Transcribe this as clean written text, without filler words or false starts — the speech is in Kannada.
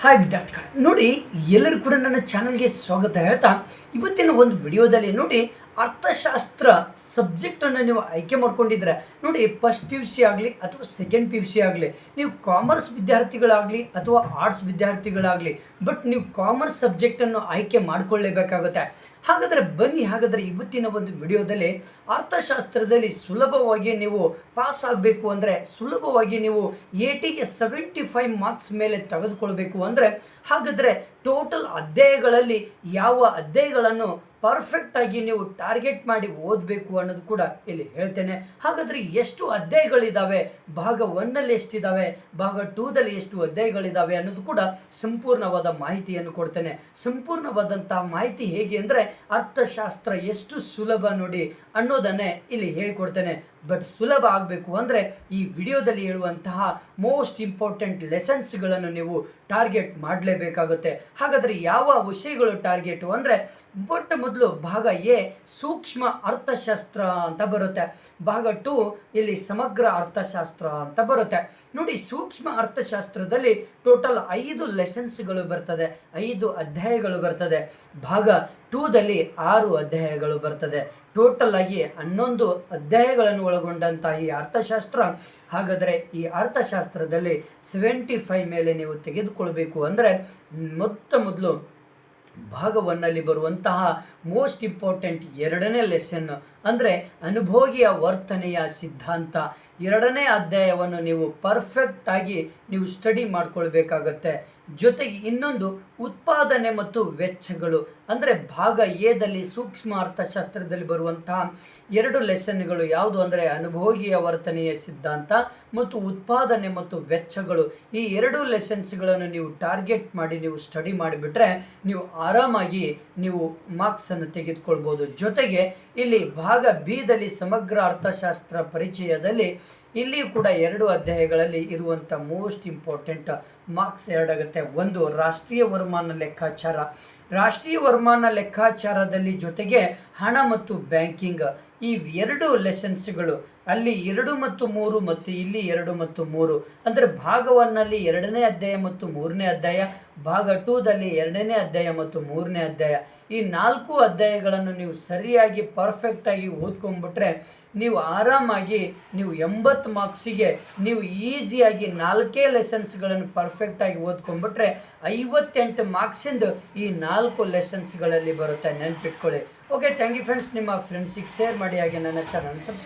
ಹಾಯ್ ವಿದ್ಯಾರ್ಥಿಗಳೇ, ನೋಡಿ ಎಲ್ಲರೂ ಕೂಡ ನನ್ನ ಚಾನಲ್ಗೆ ಸ್ವಾಗತ ಹೇಳ್ತಾ ಇವತ್ತಿನ ಒಂದು ವಿಡಿಯೋದಲ್ಲಿ ನೋಡಿ ಅರ್ಥಶಾಸ್ತ್ರ ಸಬ್ಜೆಕ್ಟನ್ನು ನೀವು ಆಯ್ಕೆ ಮಾಡ್ಕೊಂಡಿದ್ರೆ ನೋಡಿ ಫಸ್ಟ್ ಪಿ ಯು ಸಿ ಆಗಲಿ ಅಥವಾ ಸೆಕೆಂಡ್ ಪಿ ಯು ಸಿ ಆಗಲಿ, ನೀವು ಕಾಮರ್ಸ್ ವಿದ್ಯಾರ್ಥಿಗಳಾಗಲಿ ಅಥವಾ ಆರ್ಟ್ಸ್ ವಿದ್ಯಾರ್ಥಿಗಳಾಗಲಿ, ಬಟ್ ನೀವು ಕಾಮರ್ಸ್ ಸಬ್ಜೆಕ್ಟನ್ನು ಆಯ್ಕೆ ಮಾಡಿಕೊಳ್ಳೇಬೇಕಾಗುತ್ತೆ. ಹಾಗಾದರೆ ಇವತ್ತಿನ ಒಂದು ವಿಡಿಯೋದಲ್ಲಿ ಅರ್ಥಶಾಸ್ತ್ರದಲ್ಲಿ ಸುಲಭವಾಗಿ ನೀವು ಪಾಸ್ ಆಗಬೇಕು ಅಂದರೆ, ಸುಲಭವಾಗಿ ನೀವು 80ಗೆ 75 ಮಾರ್ಕ್ಸ್ ಮೇಲೆ ತೆಗೆದುಕೊಳ್ಬೇಕು ಅಂದರೆ, ಹಾಗಾದರೆ ಟೋಟಲ್ ಅಧ್ಯಾಯಗಳಲ್ಲಿ ಯಾವ ಅಧ್ಯಾಯಗಳನ್ನು ಪರ್ಫೆಕ್ಟಾಗಿ ನೀವು ಟಾರ್ಗೆಟ್ ಮಾಡಿ ಓದಬೇಕು ಅನ್ನೋದು ಕೂಡ ಇಲ್ಲಿ ಹೇಳ್ತೇನೆ. ಹಾಗಾದರೆ ಎಷ್ಟು ಅಧ್ಯಾಯಗಳಿದ್ದಾವೆ, ಭಾಗ 1ನಲ್ಲಿ ಎಷ್ಟಿದ್ದಾವೆ, ಭಾಗ 2ದಲ್ಲಿ ಎಷ್ಟು ಅಧ್ಯಾಯಗಳಿದ್ದಾವೆ ಅನ್ನೋದು ಕೂಡ ಸಂಪೂರ್ಣವಾದ ಮಾಹಿತಿಯನ್ನು ಕೊಡ್ತೇನೆ. ಸಂಪೂರ್ಣವಾದಂತಹ ಮಾಹಿತಿ ಹೇಗೆ ಅಂದರೆ, ಅರ್ಥಶಾಸ್ತ್ರ ಎಷ್ಟು ಸುಲಭ ನೋಡಿ ಅನ್ನೋದನ್ನೇ ಇಲ್ಲಿ ಹೇಳಿಕೊಡ್ತೇನೆ. ಬಟ್ ಸುಲಭ ಆಗಬೇಕು ಅಂದರೆ ಈ ವಿಡಿಯೋದಲ್ಲಿ ಹೇಳುವಂತಹ ಮೋಸ್ಟ್ ಇಂಪಾರ್ಟೆಂಟ್ ಲೆಸನ್ಸ್ಗಳನ್ನು ನೀವು ಟಾರ್ಗೆಟ್ ಮಾಡಲೇಬೇಕಾಗುತ್ತೆ. ಹಾಗಾದರೆ ಯಾವ ವಿಷಯಗಳು ಟಾರ್ಗೆಟು ಅಂದರೆ, ಮೊದಲು ಭಾಗ ಎ ಸೂಕ್ಷ್ಮ ಅರ್ಥಶಾಸ್ತ್ರ ಅಂತ ಬರುತ್ತೆ, ಭಾಗ 2 ಇಲ್ಲಿ ಸಮಗ್ರ ಅರ್ಥಶಾಸ್ತ್ರ ಅಂತ ಬರುತ್ತೆ. ನೋಡಿ, ಸೂಕ್ಷ್ಮ ಅರ್ಥಶಾಸ್ತ್ರದಲ್ಲಿ ಟೋಟಲ್ 5 ಲೆಸನ್ಸ್ಗಳು ಬರ್ತದೆ, 5 ಅಧ್ಯಾಯಗಳು ಬರ್ತದೆ. ಭಾಗ 2ದಲ್ಲಿ 6 ಅಧ್ಯಾಯಗಳು ಬರ್ತದೆ. ಟೋಟಲ್ ಆಗಿ 11 ಅಧ್ಯಾಯಗಳನ್ನು ಒಳಗೊಂಡಂತಹ ಈ ಅರ್ಥಶಾಸ್ತ್ರ. ಹಾಗಾದರೆ ಈ ಅರ್ಥಶಾಸ್ತ್ರದಲ್ಲಿ 75 ಮೇಲೆ ನೀವು ತೆಗೆದುಕೊಳ್ಬೇಕು ಅಂದರೆ ಮೊದಲು ಭಾಗ 1ನಲ್ಲಿ ಬರುವಂತಹ ಮೋಸ್ಟ್ ಇಂಪಾರ್ಟೆಂಟ್ 2ನೇ ಲೆಸನ್ ಅಂದರೆ ಅನುಭೋಗಿಯ ವರ್ತನೆಯ ಸಿದ್ಧಾಂತ, 2ನೇ ಅಧ್ಯಾಯವನ್ನು ನೀವು ಪರ್ಫೆಕ್ಟಾಗಿ ನೀವು ಸ್ಟಡಿ ಮಾಡ್ಕೊಳ್ಬೇಕಾಗತ್ತೆ. ಜೊತೆಗೆ ಇನ್ನೊಂದು ಉತ್ಪಾದನೆ ಮತ್ತು ವೆಚ್ಚಗಳು ಅಂದರೆ ಭಾಗ ಎದಲ್ಲಿ ಸೂಕ್ಷ್ಮ ಅರ್ಥಶಾಸ್ತ್ರದಲ್ಲಿ ಬರುವಂತಹ 2 ಲೆಸನ್ಗಳು ಯಾವುದು ಅಂದರೆ ಅನುಭೋಗಿಯ ವರ್ತನೆಯ ಸಿದ್ಧಾಂತ ಮತ್ತು ಉತ್ಪಾದನೆ ಮತ್ತು ವೆಚ್ಚಗಳು. ಈ 2 ಲೆಸನ್ಸ್ಗಳನ್ನು ನೀವು ಟಾರ್ಗೆಟ್ ಮಾಡಿ ನೀವು ಸ್ಟಡಿ ಮಾಡಿಬಿಟ್ರೆ ನೀವು ಆರಾಮಾಗಿ ನೀವು ಮಾರ್ಕ್ಸನ್ನು ತೆಗೆದುಕೊಳ್ಬೋದು. ಜೊತೆಗೆ ಇಲ್ಲಿ ಭಾಗ ಬಿದಲ್ಲಿ ಸಮಗ್ರ ಅರ್ಥಶಾಸ್ತ್ರ ಪರಿಚಯದಲ್ಲಿ ಇಲ್ಲಿಯೂ ಕೂಡ 2 ಅಧ್ಯಾಯಗಳಲ್ಲಿ ಇರುವಂಥ ಮೋಸ್ಟ್ ಇಂಪಾರ್ಟೆಂಟ್ ಮಾರ್ಕ್ಸ್ 2 ಆಗುತ್ತೆ. ಒಂದು ರಾಷ್ಟ್ರೀಯ ವರಮಾನ ಲೆಕ್ಕಾಚಾರ, ರಾಷ್ಟ್ರೀಯ ವರಮಾನ ಲೆಕ್ಕಾಚಾರದಲ್ಲಿ ಜೊತೆಗೆ ಹಣ ಮತ್ತು ಬ್ಯಾಂಕಿಂಗ್, ಈ 2 ಲೆಸನ್ಸ್ಗಳು ಅಲ್ಲಿ 2 ಮತ್ತು 3 ಮತ್ತು ಇಲ್ಲಿ 2 ಮತ್ತು 3 ಅಂದರೆ ಭಾಗ 1ನಲ್ಲಿ 2ನೇ ಅಧ್ಯಾಯ ಮತ್ತು 3ನೇ ಅಧ್ಯಾಯ, ಭಾಗ 2ದಲ್ಲಿ 2ನೇ ಅಧ್ಯಾಯ ಮತ್ತು 3ನೇ ಅಧ್ಯಾಯ. ಈ 4 ಅಧ್ಯಾಯಗಳನ್ನು ನೀವು ಸರಿಯಾಗಿ ಪರ್ಫೆಕ್ಟಾಗಿ ಓದ್ಕೊಂಡ್ಬಿಟ್ರೆ ನೀವು ಆರಾಮಾಗಿ ನೀವು 80 ಮಾರ್ಕ್ಸಿಗೆ ನೀವು ಈಸಿಯಾಗಿ 4 ಲೆಸನ್ಸ್ಗಳನ್ನು ಪರ್ಫೆಕ್ಟಾಗಿ ಓದ್ಕೊಂಡ್ಬಿಟ್ರೆ 58 ಮಾರ್ಕ್ಸಿಂದು ಈ 4 ಲೆಸನ್ಸ್ಗಳಲ್ಲಿ ಬರುತ್ತೆ, ನೆನಪಿಟ್ಕೊಳ್ಳಿ. Okay, thank you friends. ನಿಮ್ಮ ಫ್ರೆಂಡ್ಸಿಗೆ ಶೇರ್ ಮಾಡಿ, ಹಾಗೆ ನನ್ನ ಚಾನಲ್ ಸಬ್ಸ್ಕ್ರೈಬ್